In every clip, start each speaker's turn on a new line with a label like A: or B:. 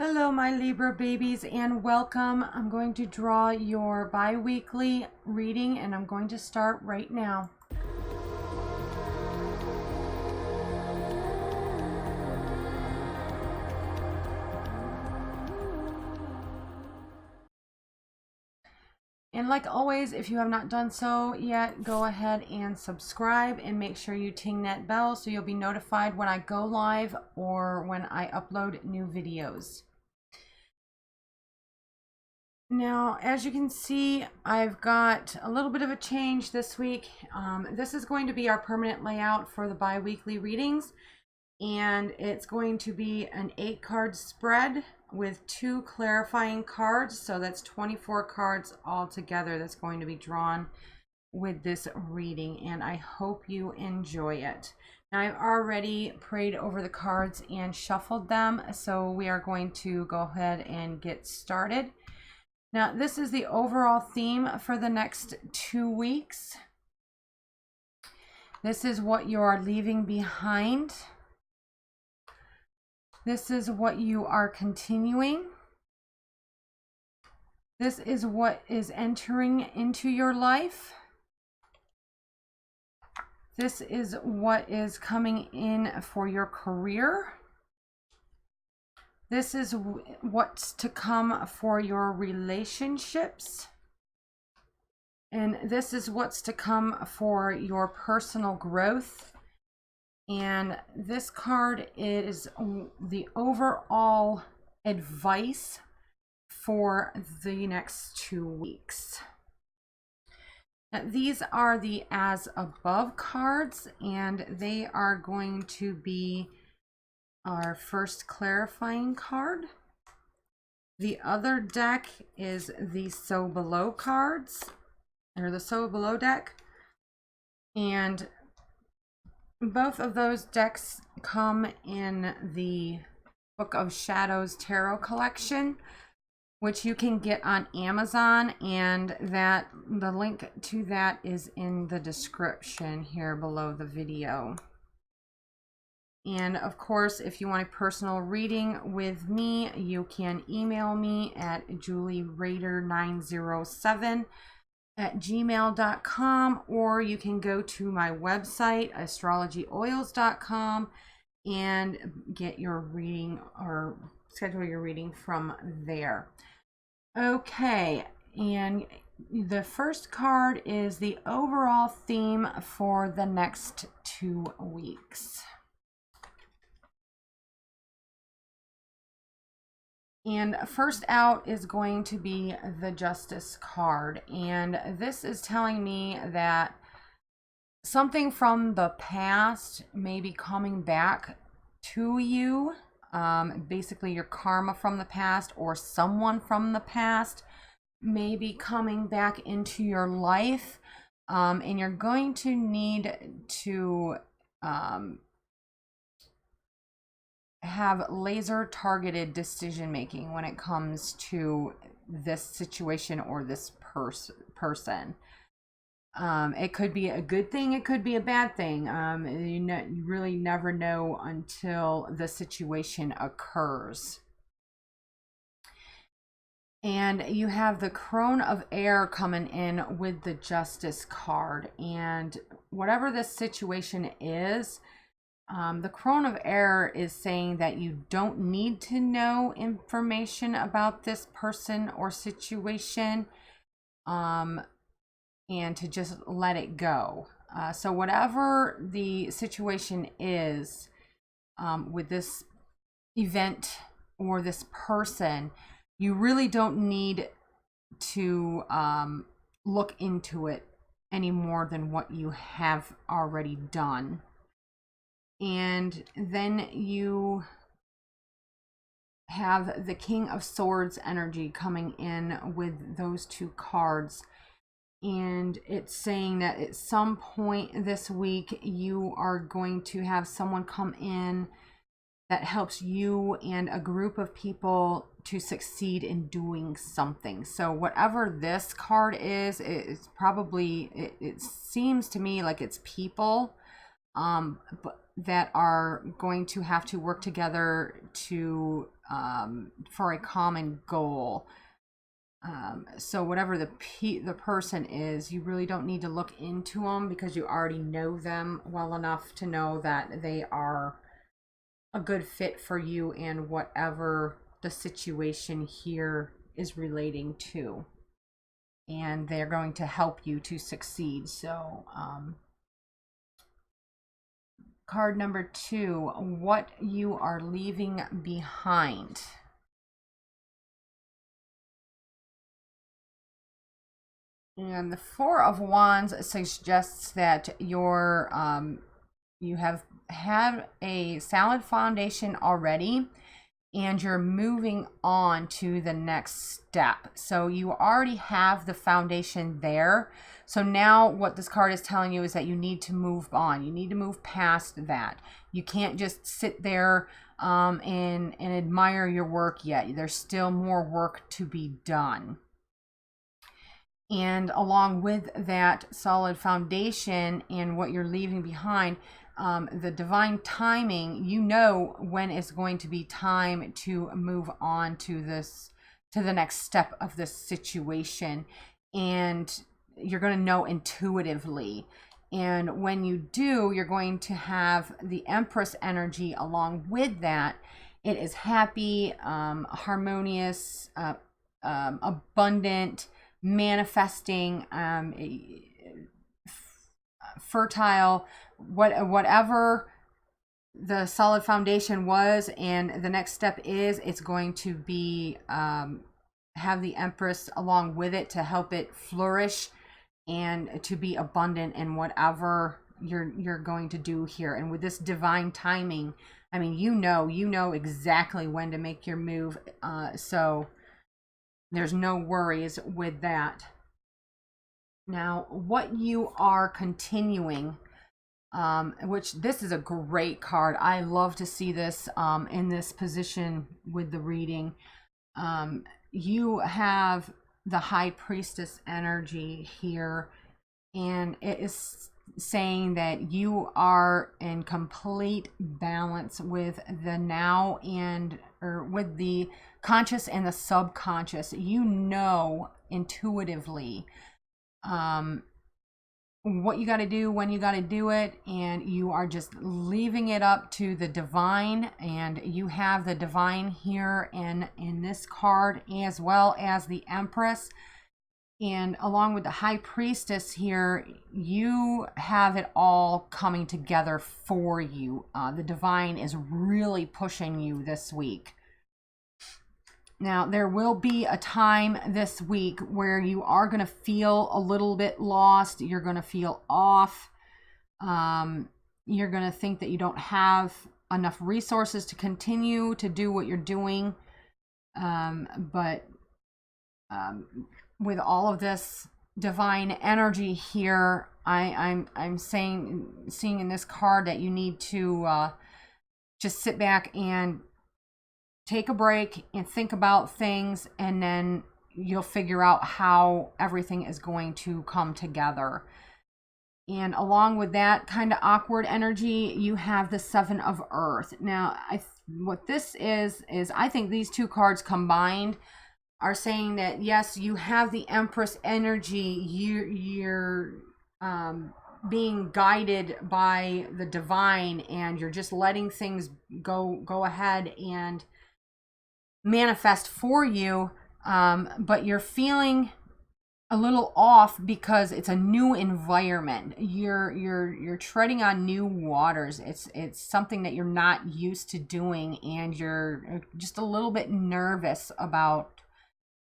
A: Hello, my Libra babies, and welcome. I'm going to draw your bi-weekly reading, and I'm going to start right now. And like always, if you have not done so yet, go ahead and subscribe and make sure you ting that bell so you'll be notified when I go live or when I upload new videos. Now, as you can see, I've got a little bit of a change this week. This is going to be our permanent layout for the bi-weekly readings, and it's going to be an 8-card spread with 2 clarifying cards. So that's 24 cards altogether that's going to be drawn with this reading, and I hope you enjoy it. Now, I've already prayed over the cards and shuffled them, so we are going to go ahead and get started. Now, this is the overall theme for the next 2 weeks. This is what you are leaving behind. This is what you are continuing. This is what is entering into your life. This is what is coming in for your career. This is what's to come for your relationships. And this is what's to come for your personal growth. And this card is the overall advice for the next 2 weeks. Now, these are the as above cards, and they are going to be our first clarifying card. The other deck is the So Below cards, or the So Below deck, and both of those decks come in the Book of Shadows Tarot collection, which you can get on Amazon, and the link to that is in the description here below the video. And of course, if you want a personal reading with me, you can email me at julieraider907@gmail.com, or you can go to my website, astrologyoils.com, and get your reading or schedule your reading from there. Okay, and the first card is the overall theme for the next 2 weeks. And first out is going to be the Justice card. And this is telling me that something from the past may be coming back to you. Basically, your karma from the past or someone from the past may be coming back into your life. And you're going to need to have laser targeted decision making when it comes to this situation or this person. It could be a good thing, it could be a bad thing. You really never know until the situation occurs. And you have the Crone of Air coming in with the Justice card, and whatever this situation is, the Crone of Air is saying that you don't need to know information about this person or situation, and to just let it go. So whatever the situation is with this event or this person, you really don't need to look into it any more than what you have already done. And then you have the King of Swords energy coming in with those 2 cards. And it's saying that at some point this week, you are going to have someone come in that helps you and a group of people to succeed in doing something. So whatever this card is, it's probably, it seems to me like it's people but that are going to have to work together to for a common goal. So whatever the person is, you really don't need to look into them because you already know them well enough to know that they are a good fit for you and whatever the situation here is relating to. And they're going to help you to succeed. So, card number 2, what you are leaving behind. And the 4 of Wands suggests that you have had a solid foundation already and you're moving on to the next step. So you already have the foundation there. So now what this card is telling you is that you need to move on. You need to move past that. You can't just sit there and admire your work yet. There's still more work to be done. And along with that solid foundation and what you're leaving behind, the divine timing, you know when it's going to be time to move on to the next step of this situation. And you're going to know intuitively. And when you do, you're going to have the Empress energy along with that. It is happy, harmonious, abundant, manifesting, fertile, whatever the solid foundation was, and the next step is, it's going to be have the Empress along with it to help it flourish and to be abundant in whatever you're going to do here. And with this divine timing, I mean, you know exactly when to make your move, so there's no worries with that. Now, what you are continuing, which this is a great card. I love to see this in this position with the reading. You have the High Priestess energy here, and it is saying that you are in complete balance with the now or with the conscious and the subconscious. You know intuitively what you got to do, when you got to do it, and you are just leaving it up to the divine. And you have the divine here in this card, as well as the Empress. And along with the High Priestess here, you have it all coming together for you. The divine is really pushing you this week. Now, there will be a time this week where you are going to feel a little bit lost. You're going to feel off. You're going to think that you don't have enough resources to continue to do what you're doing. But with all of this divine energy here, I'm seeing in this card that you need to just sit back and take a break and think about things, and then you'll figure out how everything is going to come together. And along with that kind of awkward energy, you have the Seven of Earth. Now, what this is I think these two cards combined are saying that, yes, you have the Empress energy. You're being guided by the divine, and you're just letting things go ahead and manifest for you, but you're feeling a little off because it's a new environment. You're treading on new waters. It's something that you're not used to doing, and you're just a little bit nervous about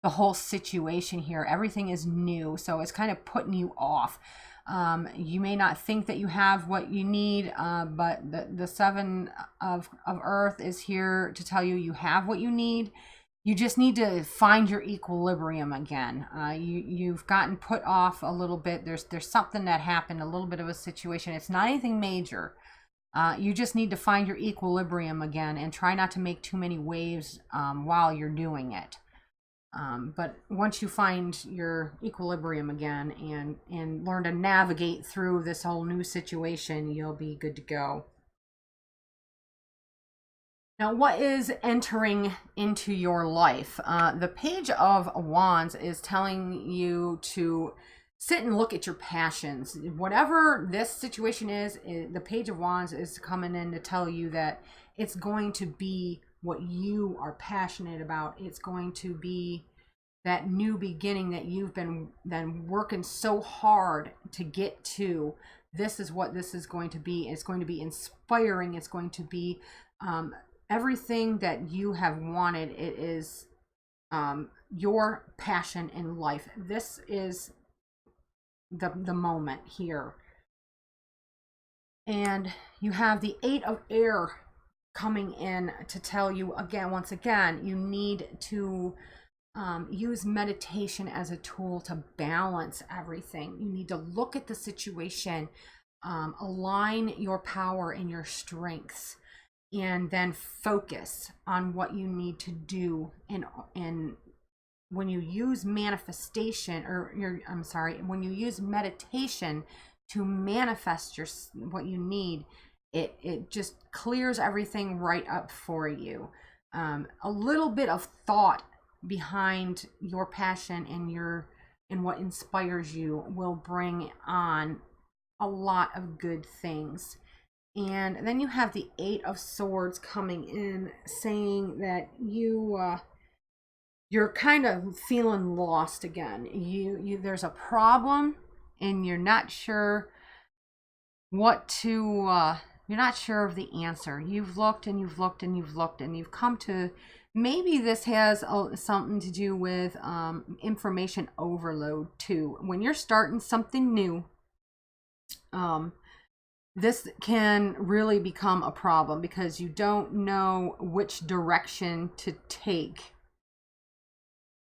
A: the whole situation here. Everything is new, so it's kind of putting you off. You may not think that you have what you need, but the Seven of Earth is here to tell you you have what you need. You just need to find your equilibrium again. You've gotten put off a little bit. There's something that happened, a little bit of a situation. It's not anything major. You just need to find your equilibrium again and try not to make too many waves while you're doing it. But once you find your equilibrium again and learn to navigate through this whole new situation, you'll be good to go. Now, what is entering into your life? The Page of Wands is telling you to sit and look at your passions. Whatever this situation is, the Page of Wands is coming in to tell you that it's going to be what you are passionate about. It's going to be that new beginning that you've been working so hard to get to. This is what this is going to be. It's going to be inspiring. It's going to be everything that you have wanted. It is your passion in life. This is the moment here. And you have the Eight of Air coming in to tell you again, once again, you need to use meditation as a tool to balance everything. You need to look at the situation, align your power and your strengths, and then focus on what you need to do. And when you use manifestation, when you use meditation to manifest what you need, it just clears everything right up for you. A little bit of thought behind your passion and what inspires you will bring on a lot of good things. And then you have the Eight of Swords coming in, saying that you're kind of feeling lost again. There's a problem and you're not sure what to you're not sure of the answer. You've looked and you've looked and you've looked and you've come to, maybe this has something to do with information overload too. When you're starting something new, this can really become a problem because you don't know which direction to take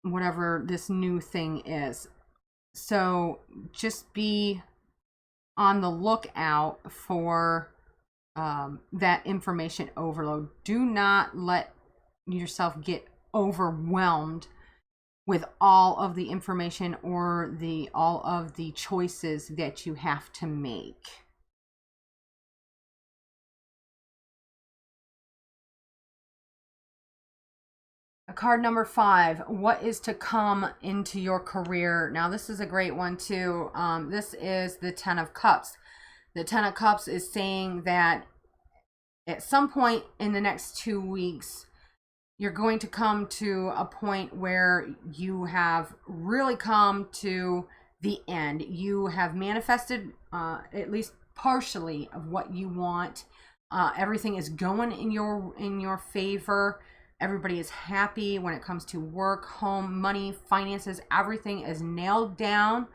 A: whatever this new thing is. So just be on the lookout for that information overload. Do not let yourself get overwhelmed with all of the information or all of the choices that you have to make. Card number 5, what is to come into your career? Now, this is a great one too. This is the Ten of Cups. The Ten of Cups is saying that at some point in the next 2 weeks, you're going to come to a point where you have really come to the end. You have manifested at least partially of what you want. Everything is going in your favor. Everybody is happy when it comes to work, home, money, finances. Everything is nailed down,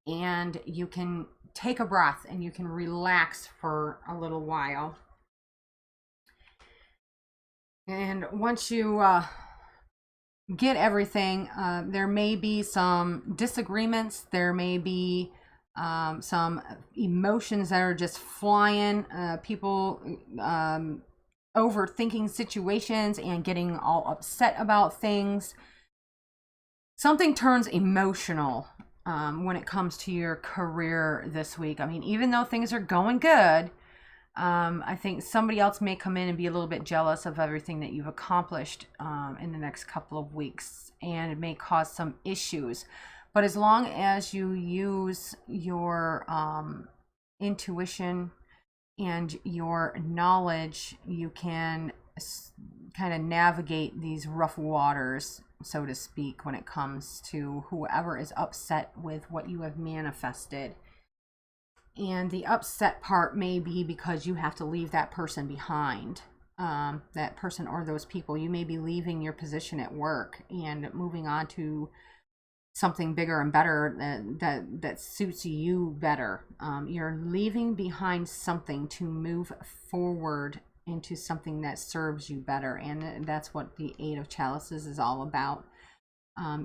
A: and you can take a breath and you can relax for a little while. And once you get everything, there may be some disagreements. There may be some emotions that are just flying. People overthinking situations and getting all upset about things. Something turns emotional when it comes to your career this week. I mean, even though things are going good, I think somebody else may come in and be a little bit jealous of everything that you've accomplished in the next couple of weeks, and it may cause some issues. But as long as you use your intuition and your knowledge, you can kind of navigate these rough waters, so to speak, when it comes to whoever is upset with what you have manifested. And the upset part may be because you have to leave that person behind. That person or those people. You may be leaving your position at work and moving on to something bigger and better that suits you better. You're leaving behind something to move forward into something that serves you better, and that's what the Eight of Chalices is all about.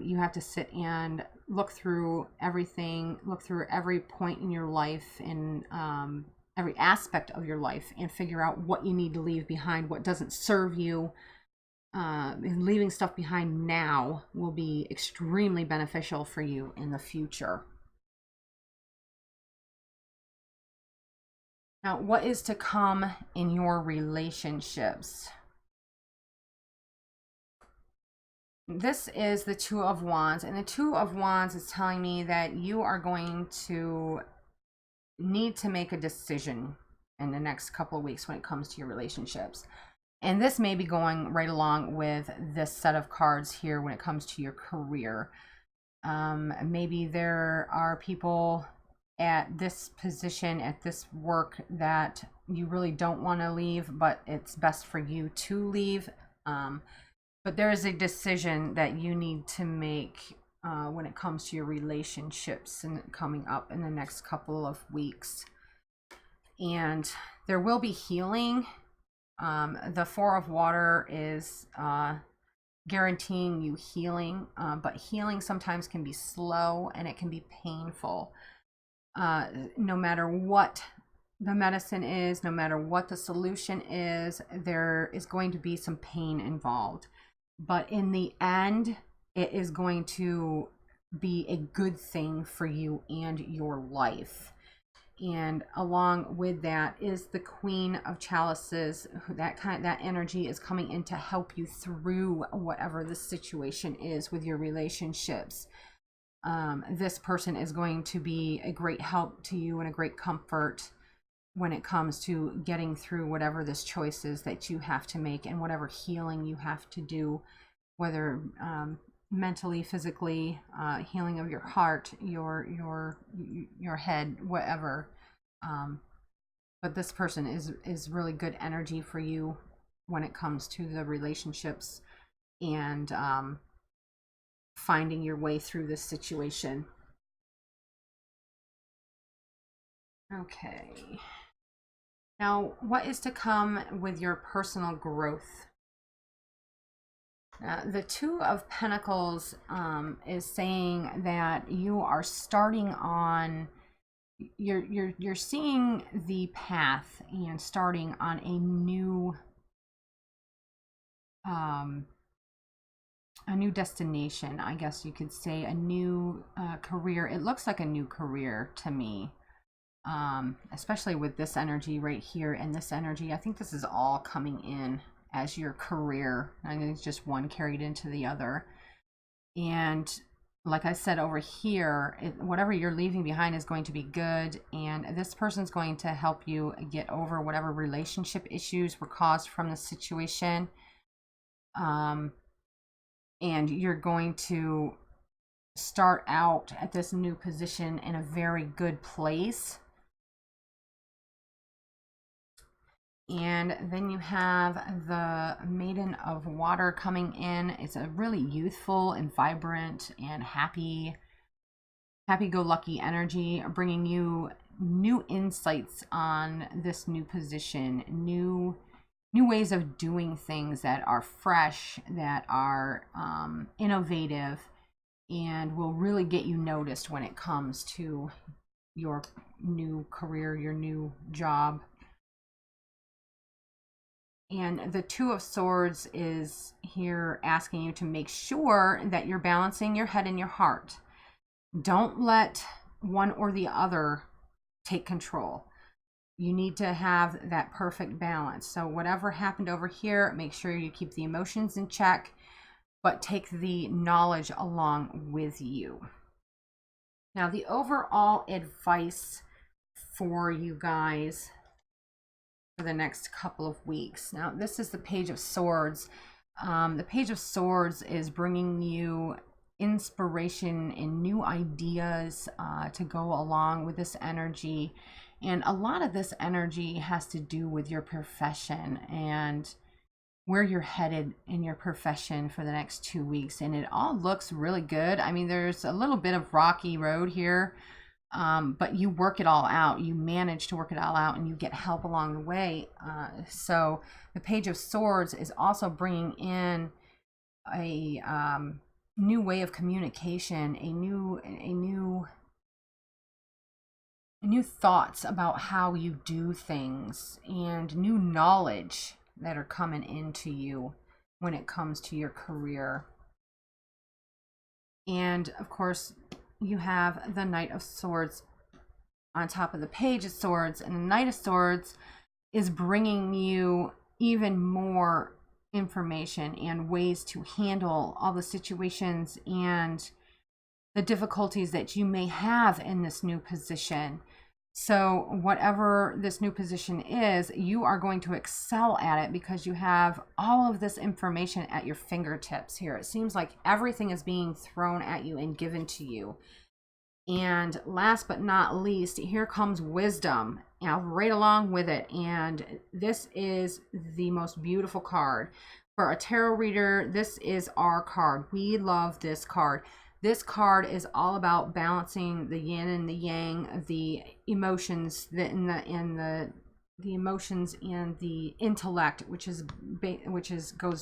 A: You have to sit and look through everything, look through every point in your life and every aspect of your life, and figure out what you need to leave behind, what doesn't serve you. And leaving stuff behind now will be extremely beneficial for you in the future. Now, what is to come in your relationships? this is the Two of Wands, and the Two of Wands is telling me that you are going to need to make a decision in the next couple of weeks when it comes to your relationships. And this may be going right along with this set of cards here when it comes to your career. Maybe there are people at this position, at this work, that you really don't want to leave, but it's best for you to leave. But there is a decision that you need to make when it comes to your relationships and coming up in the next couple of weeks. And there will be healing. The Four of Water is guaranteeing you healing, but healing sometimes can be slow and it can be painful. No matter what the medicine is, no matter what the solution is, there is going to be some pain involved. But in the end, it is going to be a good thing for you and your life. And along with that is the Queen of Chalices. That energy is coming in to help you through whatever the situation is with your relationships. This person is going to be a great help to you and a great comfort when it comes to getting through whatever this choice is that you have to make and whatever healing you have to do, whether mentally, physically, healing of your heart, your head, whatever. But this person is really good energy for you when it comes to the relationships and finding your way through this situation. Okay. Now, what is to come with your personal growth? The Two of Pentacles is saying that you are starting on, you're seeing the path and starting on a new destination, I guess you could say, a new career. It looks like a new career to me. Especially with this energy right here and this energy. I think this is all coming in as your career. I think it's just one carried into the other. And like I said over here, whatever you're leaving behind is going to be good. And this person's going to help you get over whatever relationship issues were caused from the situation. And you're going to start out at this new position in a very good place. And then you have the Maiden of Water coming in. It's a really youthful and vibrant and happy-go-lucky energy, bringing you new insights on this new position, new ways of doing things that are fresh, that are innovative, and will really get you noticed when it comes to your new career, your new job. And the Two of Swords is here asking you to make sure that you're balancing your head and your heart. Don't let one or the other take control. You need to have that perfect balance. So whatever happened over here, make sure you keep the emotions in check, but take the knowledge along with you. Now, the overall advice for you guys for the next couple of weeks. Now, this is the Page of Swords. The Page of Swords is bringing you inspiration and new ideas to go along with this energy. And a lot of this energy has to do with your profession and where you're headed in your profession for the next 2 weeks. And it all looks really good. I mean, there's a little bit of rocky road here. But you work it all out. You manage to work it all out and you get help along the way. So the Page of Swords is also bringing in a new way of communication, a new thoughts about how you do things, and new knowledge that are coming into you when it comes to your career. And of course, you have the Knight of Swords on top of the Page of Swords, and the Knight of Swords is bringing you even more information and ways to handle all the situations and the difficulties that you may have in this new position. So whatever this new position is, you are going to excel at it because you have all of this information at your fingertips here. It seems like everything is being thrown at you and given to you. And last but not least, here comes wisdom, right along with it. And this is the most beautiful card. For a tarot reader, this is our card. We love this card. This card is all about balancing the yin and the yang, the emotions, the emotions and the intellect, which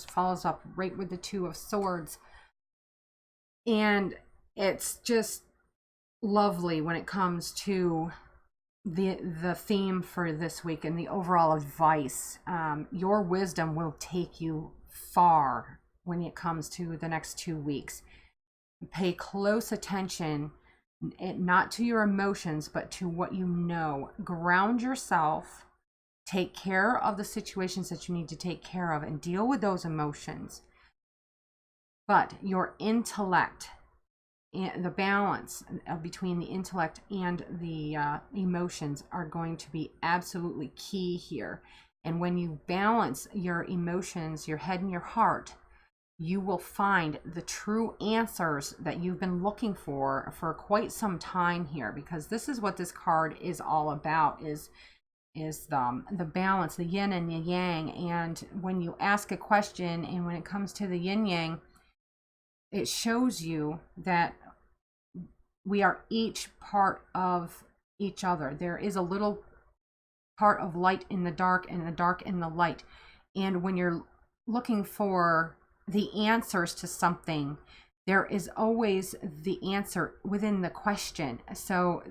A: follows up right with the Two of Swords. And it's just lovely when it comes to the theme for this week and the overall advice. Your wisdom will take you far when it comes to the next 2 weeks. Pay close attention, not to your emotions, but to what you know. Ground yourself, take care of the situations that you need to take care of, and deal with those emotions. But your intellect, and the balance between the intellect and the emotions are going to be absolutely key here. And when you balance your emotions, your head and your heart, you will find the true answers that you've been looking for quite some time here, because this is what this card is all about, is the balance, the yin and the yang. And when you ask a question, and when it comes to the yin yang, it shows you that we are each part of each other. There is a little part of light in the dark and the dark in the light. And when you're looking for the answers to something, there is always the answer within the question. So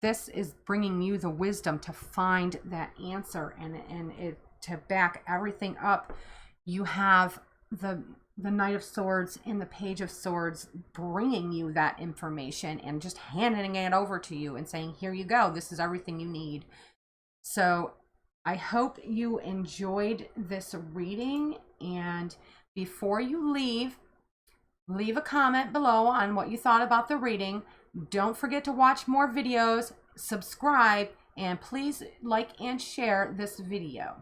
A: this is bringing you the wisdom to find that answer, and it to back everything up. You have the Knight of Swords and the Page of Swords bringing you that information and just handing it over to you and saying, here you go, this is everything you need. So I hope you enjoyed this reading, and before you leave a comment below on what you thought about the reading. Don't forget to watch more videos, subscribe, and please like and share this video.